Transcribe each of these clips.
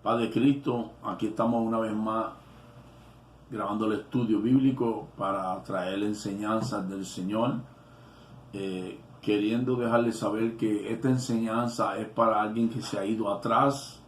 Paz de Cristo, aquí estamos una vez más grabando el estudio bíblico para traer enseñanzas del Señor, queriendo dejarles saber que esta enseñanza es para alguien que se ha ido atrás,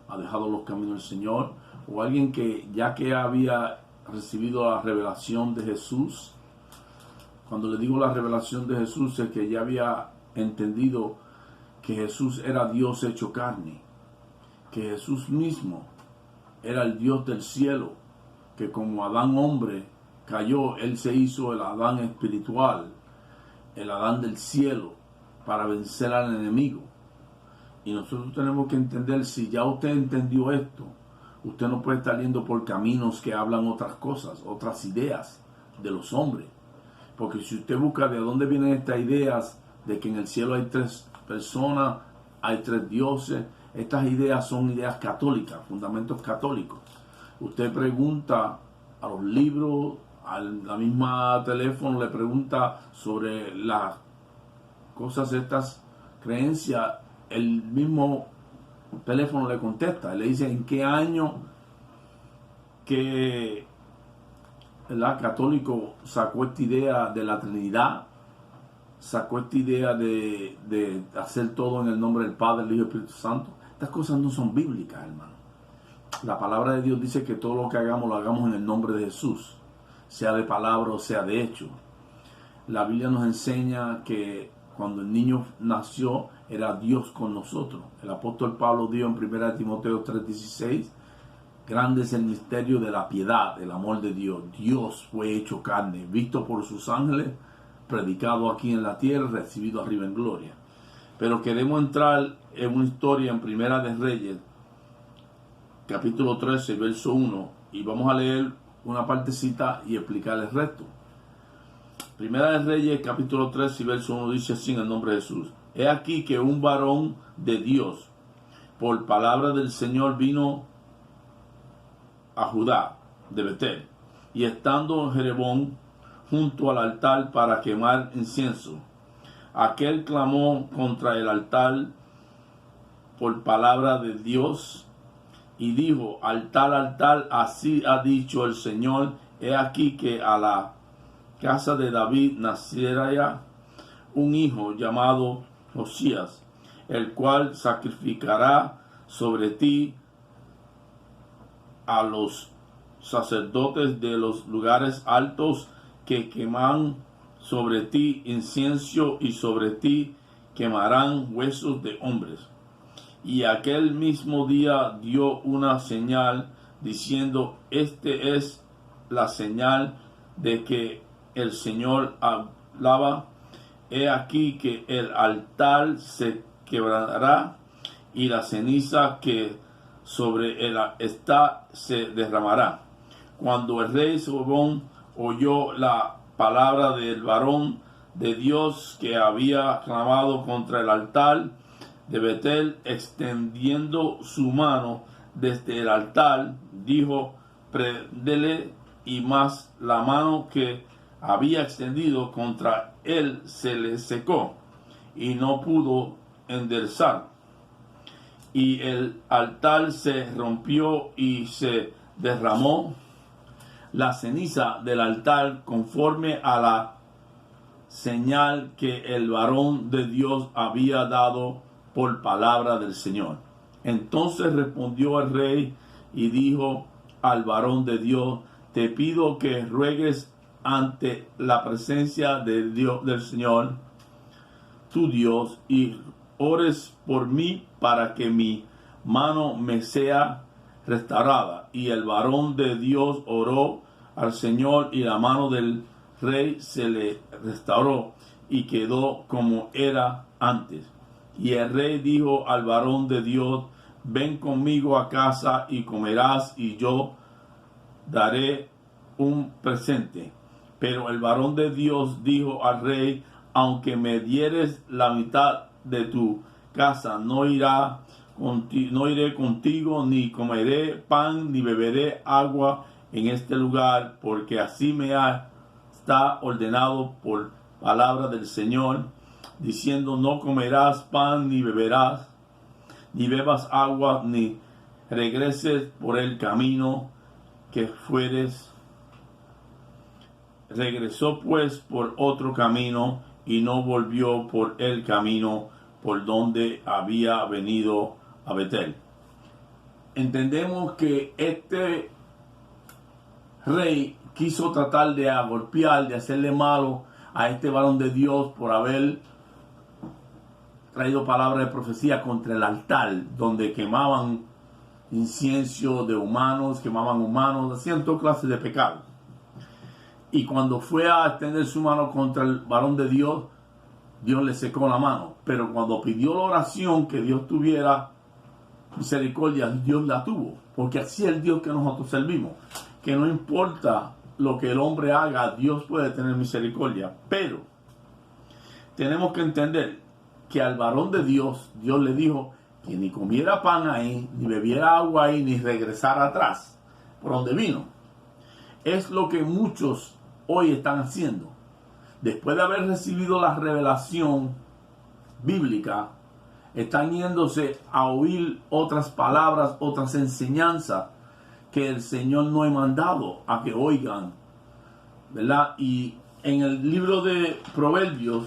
ha dejado los caminos del Señor, o alguien que ya que había recibido la revelación de Jesús. Cuando le digo la revelación de Jesús, es que ya había entendido que Jesús era Dios hecho carne, que Jesús mismo era el Dios del cielo, que como Adán hombre cayó, él se hizo el Adán espiritual, el Adán del cielo, para vencer al enemigo. Y nosotros tenemos que entender, si ya usted entendió esto, usted no puede estar yendo por caminos que hablan otras cosas, otras ideas de los hombres. Porque si usted busca de dónde vienen estas ideas de que en el cielo hay tres personas, hay tres dioses, estas ideas son ideas católicas, fundamentos católicos. Usted pregunta a los libros, a la misma teléfono, le pregunta sobre las cosas, estas creencias, el mismo teléfono le contesta, le dice en qué año que el católico sacó esta idea de la Trinidad, sacó esta idea de hacer todo en el nombre del Padre, el Hijo y el Espíritu Santo. Estas cosas no son bíblicas, hermano. La palabra de Dios dice que todo lo que hagamos, lo hagamos en el nombre de Jesús, sea de palabra o sea de hecho. La Biblia nos enseña que cuando el niño nació, era Dios con nosotros. El apóstol Pablo dijo en 1 Timoteo 3:16, grande es el misterio de la piedad, el amor de Dios. Dios fue hecho carne, visto por sus ángeles, predicado aquí en la tierra, recibido arriba en gloria. Pero queremos entrar en una historia en Primera de Reyes, capítulo 13, verso 1, y vamos a leer una partecita y explicar el resto. Primera de Reyes, capítulo 13, verso 1, dice así en el nombre de Jesús: He aquí que un varón de Dios, por palabra del Señor, vino a Judá de Betel, y estando en Jerebón junto al altar para quemar incienso, aquel clamó contra el altar por palabra de Dios y dijo: altar, así ha dicho el Señor, he aquí que a la casa de David nacerá un hijo llamado Josías, el cual sacrificará sobre ti a los sacerdotes de los lugares altos, que queman sobre ti incienso, y sobre ti quemarán huesos de hombres. Y aquel mismo día dio una señal, diciendo: este es la señal de que el Señor hablaba. He aquí que el altar se quebrará, y la ceniza que sobre él está se derramará. Cuando el rey Salomón oyó la palabra del varón de Dios que había clamado contra el altar de Betel, extendiendo su mano desde el altar, dijo: préndele. Y más la mano que había extendido contra él se le secó, y no pudo enderezar. Y el altar se rompió y se derramó la ceniza del altar, conforme a la señal que el varón de Dios había dado por palabra del Señor. Entonces respondió el rey y dijo al varón de Dios: te pido que ruegues ante la presencia de Dios, del Señor tu Dios, y ores por mí para que mi mano me sea restaurada. Y el varón de Dios oró al Señor, y la mano del rey se le restauró y quedó como era antes. Y el rey dijo al varón de Dios: ven conmigo a casa y comerás, y yo daré un presente. Pero el varón de Dios dijo al rey: aunque me dieres la mitad de tu casa, no iré contigo, ni comeré pan, ni beberé agua en este lugar, porque así me está ordenado por palabra del Señor, diciendo: no comerás pan, ni beberás, ni bebas agua, ni regreses por el camino que fueres. Regresó pues por otro camino y no volvió por el camino por donde había venido a Betel. Entendemos que este rey quiso tratar de golpear, de hacerle malo a este varón de Dios por haber traído palabras de profecía contra el altar donde quemaban incienso de humanos, quemaban humanos, hacían toda clase de pecados. Y cuando fue a extender su mano contra el varón de Dios, Dios le secó la mano. Pero cuando pidió la oración que Dios tuviera misericordia, Dios la tuvo. Porque así es el Dios que nosotros servimos. Que no importa lo que el hombre haga, Dios puede tener misericordia. Pero tenemos que entender que al varón de Dios, Dios le dijo que ni comiera pan ahí, ni bebiera agua ahí, ni regresara atrás por donde vino. Es lo que muchos hoy están haciendo. Después de haber recibido la revelación bíblica, están yéndose a oír otras palabras, otras enseñanzas que el Señor no ha mandado a que oigan, ¿verdad? Y en el libro de Proverbios,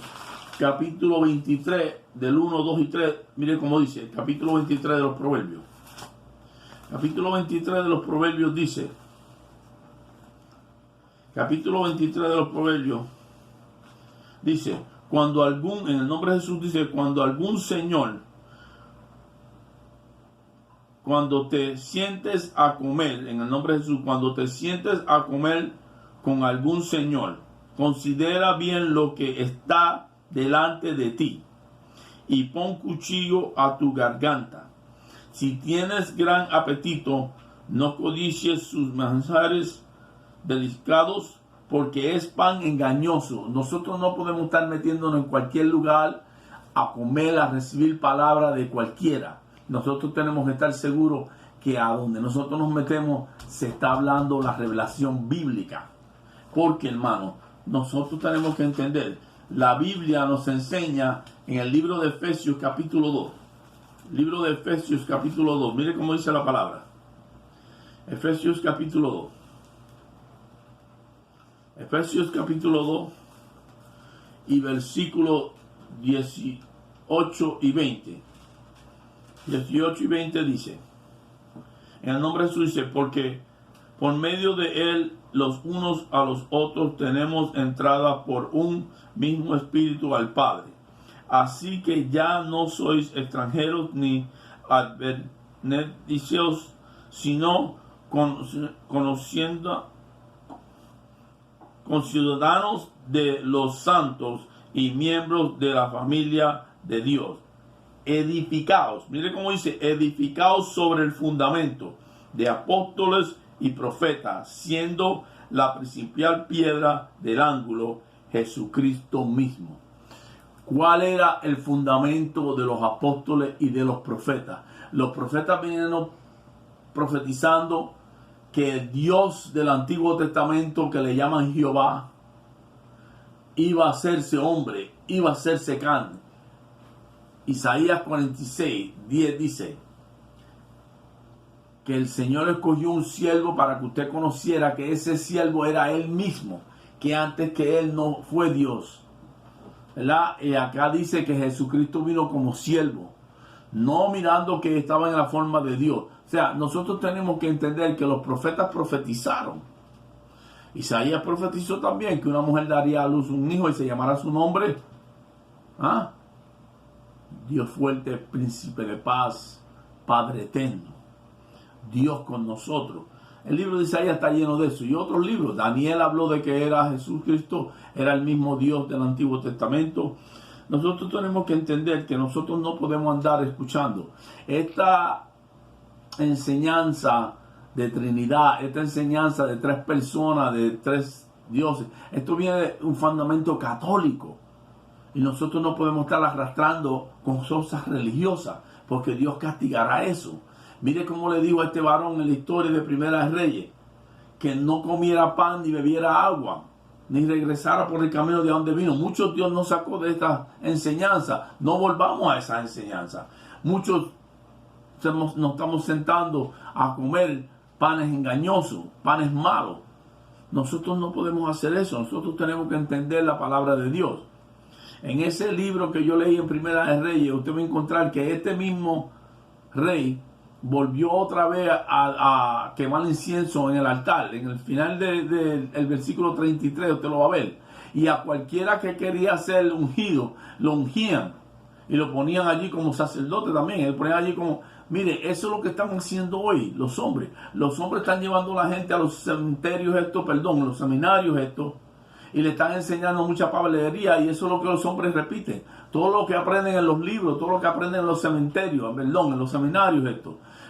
capítulo 23, del 1, 2 y 3, mire cómo dice, capítulo 23 de los Proverbios. Capítulo 23 de los Proverbios dice, capítulo 23 de los Proverbios, dice, cuando algún, en el nombre de Jesús dice, cuando algún señor, cuando te sientes a comer, en el nombre de Jesús, cuando te sientes a comer con algún señor, considera bien lo que está delante de ti y pon cuchillo a tu garganta. Si tienes gran apetito, no codicies sus manjares delicados, porque es pan engañoso. Nosotros no podemos estar metiéndonos en cualquier lugar a comer, a recibir palabra de cualquiera. Nosotros tenemos que estar seguros que a donde nosotros nos metemos se está hablando la revelación bíblica. Porque, hermano, nosotros tenemos que entender, la Biblia nos enseña en el libro de Efesios capítulo 2. Libro de Efesios capítulo 2. Mire cómo dice la palabra. Efesios capítulo 2. Efesios capítulo 2 y versículo 18 y 20. 18 y 20 dice, en el nombre de Jesús dice, porque por medio de él los unos a los otros tenemos entrada por un mismo espíritu al Padre. Así que ya no sois extranjeros ni advenedicios, sino conciudadanos de los santos y miembros de la familia de Dios. Edificados, mire cómo dice, edificados sobre el fundamento de apóstoles y profetas, siendo la principal piedra del ángulo Jesucristo mismo. ¿Cuál era el fundamento de los apóstoles y de los profetas? Los profetas vinieron profetizando que el Dios del Antiguo Testamento, que le llaman Jehová, iba a hacerse hombre, iba a hacerse carne. Isaías 46, 10 dice que el Señor escogió un siervo para que usted conociera que ese siervo era Él mismo, que antes que Él no fue Dios, ¿verdad? Y acá dice que Jesucristo vino como siervo, no mirando que estaba en la forma de Dios. O sea, nosotros tenemos que entender que los profetas profetizaron. Isaías profetizó también que una mujer daría a luz un hijo y se llamará su nombre Dios fuerte, príncipe de paz, Padre eterno, Dios con nosotros. El libro de Isaías está lleno de eso. Y otros libros, Daniel habló de que era Jesucristo, era el mismo Dios del Antiguo Testamento. Nosotros tenemos que entender que nosotros no podemos andar escuchando esta enseñanza de Trinidad, esta enseñanza de tres personas, de tres dioses. Esto viene de un fundamento católico. Y nosotros no podemos estar arrastrando con cosas religiosas, porque Dios castigará eso. Mire cómo le dijo a este varón en la historia de Primera de Reyes, que no comiera pan ni bebiera agua, ni regresara por el camino de donde vino. Muchos Dios nos sacó de esta enseñanza. No volvamos a esa enseñanza. Muchos nos estamos sentando a comer panes engañosos, panes malos. Nosotros no podemos hacer eso. Nosotros tenemos que entender la palabra de Dios. En ese libro que yo leí en Primera de Reyes, usted va a encontrar que este mismo rey volvió otra vez a quemar incienso en el altar. En el final del versículo 33 usted lo va a ver. Y a cualquiera que quería ser ungido, lo ungían. Y lo ponían allí como sacerdote también. Lo ponían allí como... Mire, eso es lo que están haciendo hoy los hombres. Los hombres están llevando a la gente a los cementerios los seminarios y le están enseñando mucha palabrería, y eso es lo que los hombres repiten. Todo lo que aprenden en los libros, todo lo que aprenden en los cementerios, en los seminarios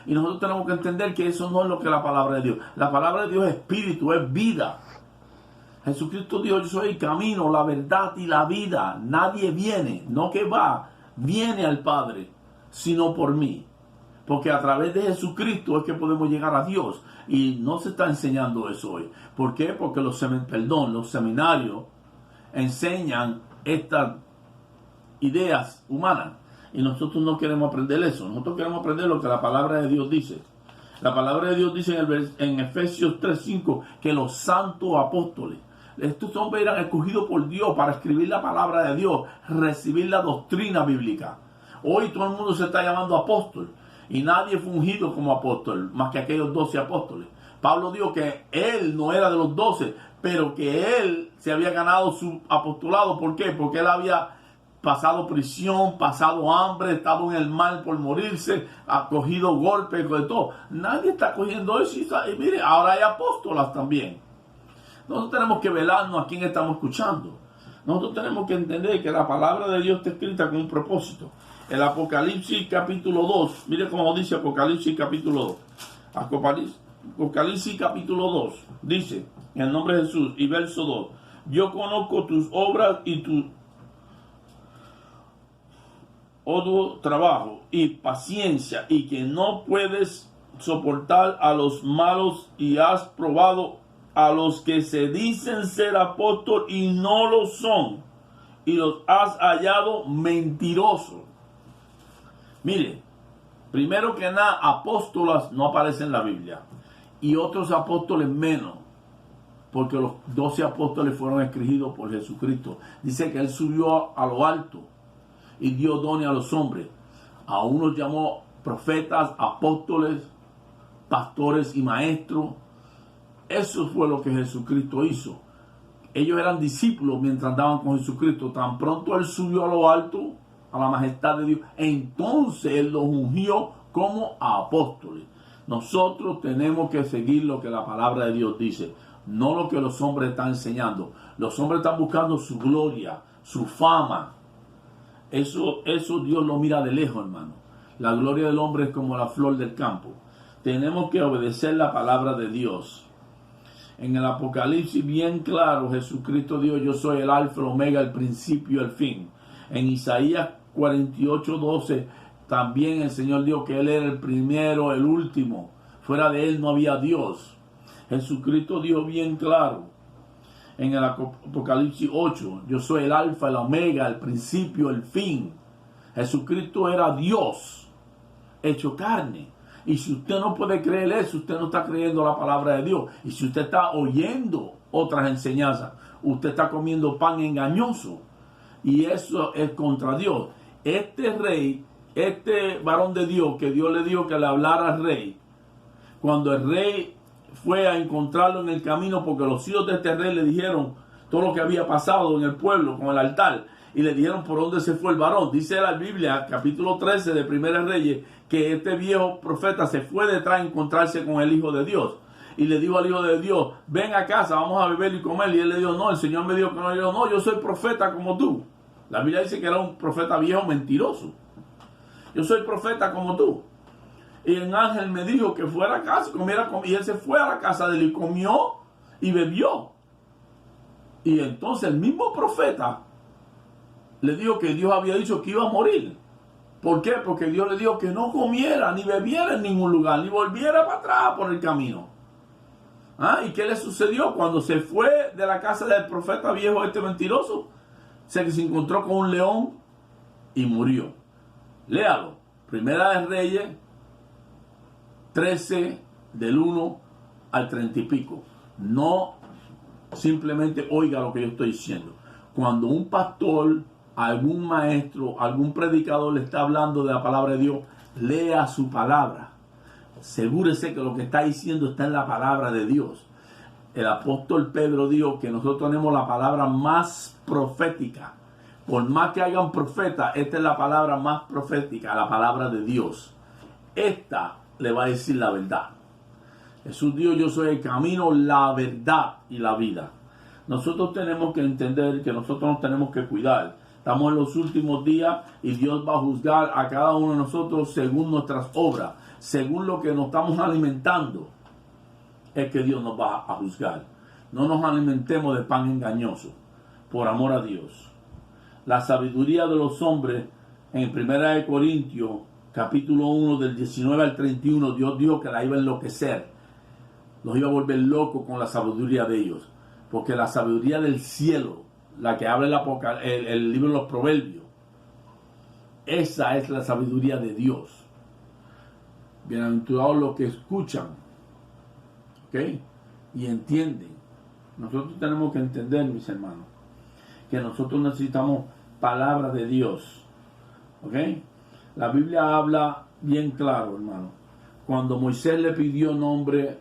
Y nosotros tenemos que entender que eso no es lo que es la palabra de Dios. La palabra de Dios es espíritu, es vida. Jesucristo dijo: yo soy el camino, la verdad y la vida. Nadie viene, no que viene al Padre, sino por mí. Porque a través de Jesucristo es que podemos llegar a Dios. Y no se está enseñando eso hoy. ¿Por qué? Porque los seminarios enseñan estas ideas humanas. Y nosotros no queremos aprender eso. Nosotros queremos aprender lo que la palabra de Dios dice. La palabra de Dios dice en Efesios 3:5 que los santos apóstoles, estos hombres eran escogidos por Dios para escribir la palabra de Dios, recibir la doctrina bíblica. Hoy todo el mundo se está llamando apóstol. Y nadie fue ungido como apóstol, más que aquellos 12 apóstoles. Pablo dijo que él no era de los 12, pero que él se había ganado su apostolado. ¿Por qué? Porque él había pasado prisión, pasado hambre, estado en el mal por morirse, ha cogido golpes, de todo. Nadie está cogiendo eso. Y mire, ahora hay apóstolas también. Nosotros tenemos que velarnos a quién estamos escuchando. Nosotros tenemos que entender que la palabra de Dios está escrita con un propósito. El Apocalipsis capítulo 2, mire cómo dice Apocalipsis capítulo 2. Apocalipsis capítulo 2 dice, en el nombre de Jesús, y verso 2: yo conozco tus obras y tu trabajo y paciencia, y que no puedes soportar a los malos, y has probado a los que se dicen ser apóstoles y no lo son, y los has hallado mentirosos. Mire, primero que nada, apóstolas no aparecen en la Biblia, y otros apóstoles menos, porque los 12 apóstoles fueron escogidos por Jesucristo. Dice que Él subió a lo alto y dio dones a los hombres. A unos llamó profetas, apóstoles, pastores y maestros. Eso fue lo que Jesucristo hizo. Ellos eran discípulos mientras andaban con Jesucristo. Tan pronto Él subió a lo alto, a la majestad de Dios, entonces Él los ungió como apóstoles. Nosotros tenemos que seguir lo que la palabra de Dios dice, no lo que los hombres están enseñando. Los hombres están buscando su gloria, su fama. Eso Dios lo mira de lejos, hermano. La gloria del hombre es como la flor del campo. Tenemos que obedecer la palabra de Dios. En el Apocalipsis, bien claro, Jesucristo dijo: yo soy el alfa, el omega, el principio y el fin. En Isaías 48:12, también el Señor dijo que Él era el primero, el último. Fuera de Él no había Dios. Jesucristo dijo bien claro en el Apocalipsis 8: yo soy el alfa, el omega, el principio, el fin. Jesucristo era Dios hecho carne. Y si usted no puede creer eso, usted no está creyendo la palabra de Dios. Y si usted está oyendo otras enseñanzas, usted está comiendo pan engañoso. Y eso es contra Dios. Este rey, este varón de Dios, que Dios le dijo que le hablara al rey, cuando el rey fue a encontrarlo en el camino, porque los hijos de este rey le dijeron todo lo que había pasado en el pueblo con el altar, y le dijeron por dónde se fue el varón. Dice la Biblia, capítulo 13 de Primera Reyes, que este viejo profeta se fue detrás a encontrarse con el Hijo de Dios. Y le dijo al Hijo de Dios: ven a casa, vamos a beber y comer. Y él le dijo: no, el Señor me dijo que no. Y le dijo: no, yo soy profeta como tú. La Biblia dice que era un profeta viejo mentiroso. Yo soy profeta como tú. Y el ángel me dijo que fuera a casa, comiera, y él se fue a la casa de él y comió y bebió. Y entonces el mismo profeta le dijo que Dios había dicho que iba a morir. ¿Por qué? Porque Dios le dijo que no comiera ni bebiera en ningún lugar, ni volviera para atrás por el camino. ¿Y qué le sucedió? Cuando se fue de la casa del profeta viejo mentiroso, se encontró con un león y murió. Léalo. Primera de Reyes, 13 del 1 al 30 y pico. No simplemente oiga lo que yo estoy diciendo. Cuando un pastor, algún maestro, algún predicador le está hablando de la palabra de Dios, lea su palabra. Asegúrese que lo que está diciendo está en la palabra de Dios. El apóstol Pedro dijo que nosotros tenemos la palabra más profética. Por más que haya un profeta, esta es la palabra más profética, la palabra de Dios. Esta le va a decir la verdad. Jesús dijo: yo soy el camino, la verdad y la vida. Nosotros tenemos que entender que nosotros nos tenemos que cuidar. Estamos en los últimos días y Dios va a juzgar a cada uno de nosotros según nuestras obras, según lo que nos estamos alimentando. Es que Dios nos va a juzgar. No nos alimentemos de pan engañoso, por amor a Dios. La sabiduría de los hombres, en 1 Corintios, capítulo 1, del 19 al 31, Dios dijo que la iba a enloquecer. Los iba a volver locos con la sabiduría de ellos. Porque la sabiduría del cielo, la que habla el libro de los Proverbios, esa es la sabiduría de Dios. Bienaventurados los que escuchan, ¿ok? Y entienden. Nosotros tenemos que entender, mis hermanos, que nosotros necesitamos palabra de Dios, ¿ok? La Biblia habla bien claro, hermano. Cuando Moisés le pidió nombre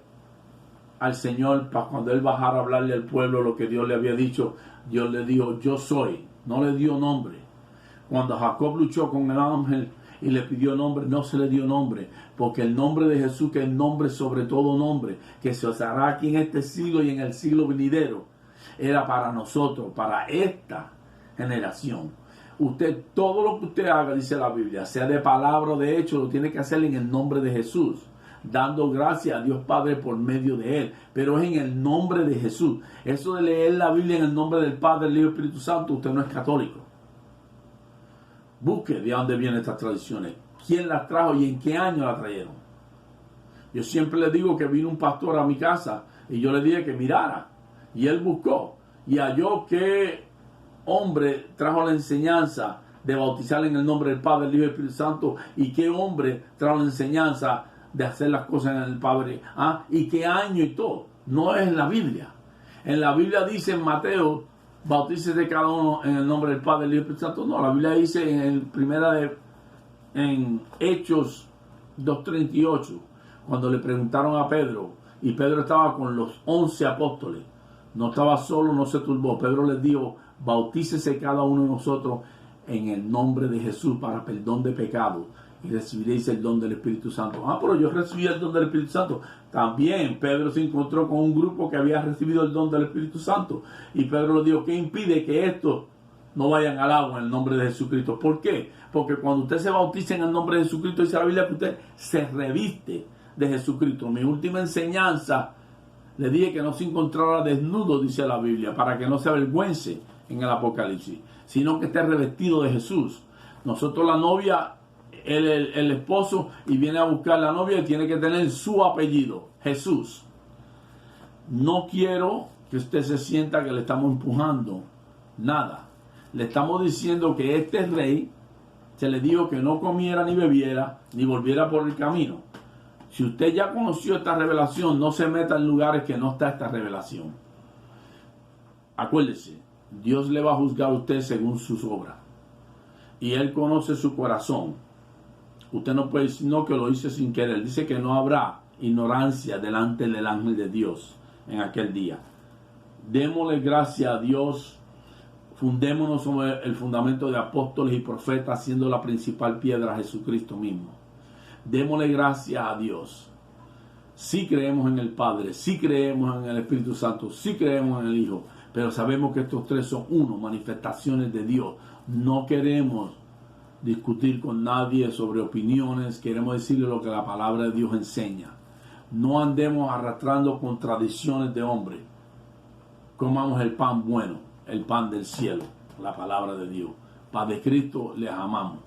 al Señor, para cuando él bajara a hablarle al pueblo lo que Dios le había dicho, Dios le dijo: yo soy. No le dio nombre. Cuando Jacob luchó con el ángel y le pidió nombre, no se le dio nombre, porque el nombre de Jesús, que es el nombre sobre todo nombre, que se usará aquí en este siglo y en el siglo venidero, era para nosotros, para esta generación. Usted, todo lo que usted haga, dice la Biblia, sea de palabra o de hecho, lo tiene que hacer en el nombre de Jesús, dando gracias a Dios Padre por medio de Él, pero es en el nombre de Jesús. Eso de leer la Biblia en el nombre del Padre, del Hijo y del Espíritu Santo, usted no es católico. Busque de dónde vienen estas tradiciones, quién las trajo y en qué año las trajeron. Yo siempre le digo que vino un pastor a mi casa y yo le dije que mirara, y él buscó y halló que hombre trajo la enseñanza de bautizar en el nombre del Padre, del Hijo y del Espíritu Santo, y qué hombre trajo la enseñanza de hacer las cosas en el Padre, y qué año y todo. No es en la Biblia. En la Biblia dice en Mateo: bautícese cada uno en el nombre del Padre, del Hijo y del Espíritu Santo. No, la Biblia dice en Hechos 2:38, cuando le preguntaron a Pedro, y Pedro estaba con los 11 apóstoles, no estaba solo, no se turbó. Pedro les dijo: bautícese cada uno de nosotros en el nombre de Jesús para perdón de pecados, y recibiréis el don del Espíritu Santo. Pero yo recibí el don del Espíritu Santo. También Pedro se encontró con un grupo que había recibido el don del Espíritu Santo, y Pedro le dijo: ¿qué impide que estos no vayan al agua en el nombre de Jesucristo? ¿Por qué? Porque cuando usted se bautiza en el nombre de Jesucristo, dice la Biblia que usted se reviste de Jesucristo. Mi última enseñanza le dije que no se encontrara desnudo, dice la Biblia, para que no se avergüence en el Apocalipsis, sino que esté revestido de Jesús. Nosotros, la novia, el esposo, y viene a buscar la novia, y tiene que tener su apellido, Jesús. No quiero que usted se sienta que le estamos empujando nada. Le estamos diciendo que este rey se le dijo que no comiera ni bebiera ni volviera por el camino. Si usted ya conoció esta revelación, no se meta en lugares que no está esta revelación. Acuérdese, Dios le va a juzgar a usted según sus obras, y Él conoce su corazón. Usted no puede decir no, que lo hice sin querer. Dice que no habrá ignorancia delante del ángel de Dios en aquel día. Démosle gracias a Dios. Fundémonos sobre el fundamento de apóstoles y profetas, siendo la principal piedra Jesucristo mismo. Démosle gracias a Dios. Sí creemos en el Padre, sí creemos en el Espíritu Santo, sí creemos en el Hijo, pero sabemos que estos tres son uno, manifestaciones de Dios. No queremos discutir con nadie sobre opiniones, queremos decirle lo que la palabra de Dios enseña. No andemos arrastrando contradicciones de hombre. Comamos el pan bueno, el pan del cielo, la palabra de Dios. Padre Cristo, les amamos.